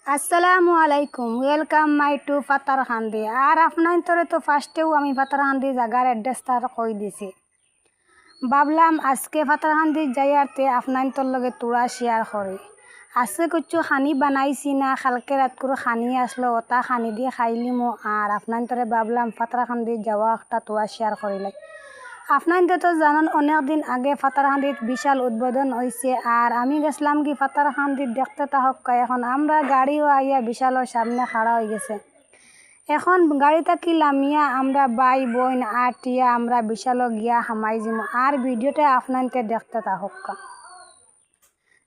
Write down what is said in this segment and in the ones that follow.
আসসালামু আলাইকুম, welcome my two Patharkandi. আর আপনার তোরে তো ফার্স্টেও আমি ফাতারকান্দি জায়গার অ্যাড্রেসটা কই দিছি। ভাবলাম আজকে ফাতারকান্দি যাইয়ারতে আপনার তোর লগে তোরা শেয়ার করি। আজকে কিছু খানি বানাইছি না, কালকে রাত করে খানি আসলো, ওটা খানি দিয়ে খাইলিমো। আর আপনার তোরে ভাবলাম ফাতারকান্দি যাওয়া একটা তোরা শেয়ার করিলাই। আপনার তো জানান অনেক দিন আগে ফাতারকান্দিত বিশাল উদ্বোধন হয়েছে, আর আমি গেছিলাম কি ফাতারকান্দিত দেখতে তাহকা। এখন আমরা গাড়িও আইয়া বিশালের সামনে খাড়া হয়ে গেছে। এখন গাড়িটা কি লামিয়া আমরা বাই বোন আটিয়া আমরা বিশালও গিয়া হামাই যাম। আর ভিডিওটা আপনাকে দেখতে তাহকা।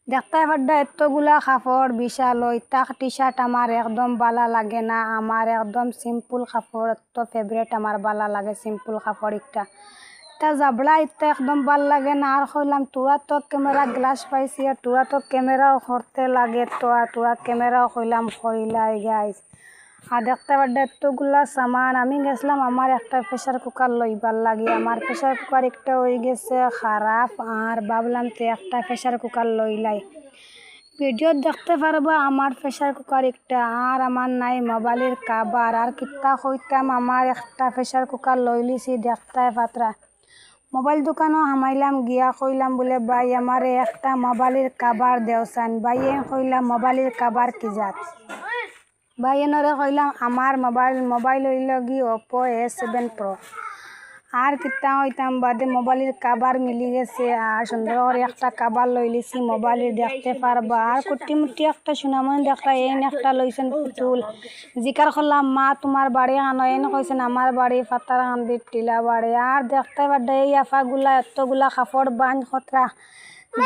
দেখতে পাড্ডা এতগুলা কাপড় বিশাল তাক টি শার্ট আমার একদম বালা লাগে না। আমার একদম সিম্পল কাপড় তো ফেভারিট, আমার বালা লাগে সিম্পল কাপড়। তা জাবড়া ইত্যা একদম ভাল লাগে না। আর কইলাম তোরা তো ক্যামেরা গ্লাস পাইছি, আর তোরা তো ক্যামেরাও করতে লাগে, তো আর তোরা ক্যামেরাও কইলাম কইলাই গাইস। আর দেখতে পাড্ডা এতগুলা সামান। আমি গেছিলাম আমার একটা প্রেসার কুকার লইবার লাগে। আমার প্রেসার কুকার একটা হয়ে গেছে খারাপ, আর ভাবলাম তো একটা প্রেসার কুকার লইলাই। ভিডিও দেখতে পারবো আমার প্রেসার কুকার একটা, আর আমার নাই মোবাইলের কাবার। আর কিতা কইতাম আমার একটা প্রেসার কুকার লইলিছি দেখতে পাত্রা। মোবাইল দোকানও হামাইলাম গিয়া কইলাম বলে ভাই আমার একটা মোবাইলের কাবার দেওসান। ভাইয়ে কইলাম মোবাইলের কাবার কি জাত? ভাইয়েনরে কইলাম আমার মোবাইল হইল গি ওপো A7 Pro। আর কিতা হইতাম বাদে মোবাইলের কাবার মিলি গেছে, আর সুন্দর করে একটা কাবার লইলিছি মোবাইলের দেখতে পারবা। আর কুটিমুটি একটা সুনামন দেখলা এন একটা লইছেন পুতুল। জিকার করলাম মা তোমার বাড়ি আনো, এন কইছেন আমার বাড়ি ফাতারকান্দির টিলা বাড়ি। আর দেখতে পাড্ডা এই আফাগুলা এতগুলা কাপড় বান খতরা।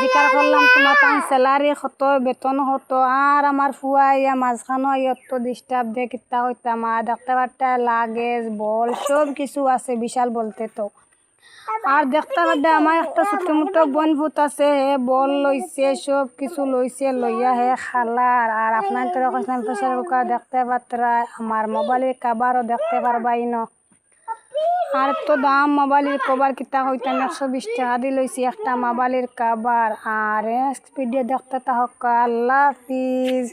জিকার করলাম তোমার তাই স্যালারি কত, বেতন কত। আর আমার ফুয়া ইয়া মাঝখানো এত ডিস্টার্ব দে কিতা হইতাম। আর দেখতে পাড্ডা লাগেজ বল সব কিছু আছে বিশাল বলতে তো। আর দেখতে পাড্ডা আমার একটা ছোট মোটো বোন ভূত আছে, হে বল লইছে সব কিছু লইছে, লইয়া হে খালার। আর আপনার তোরা কইলাম প্রেসার কুকার দেখতে পাত্রা, আমার মোবাইলের কাবারও দেখতে পারবাই ন। আর তো দাম মোবাইলের কভার কিতা হইতাম 120 টাকা দিয়ে লইছি একটা মোবাইলের কভার। আর ভিডিও দেখতে থাকা। আল্লাহ হাফিজ।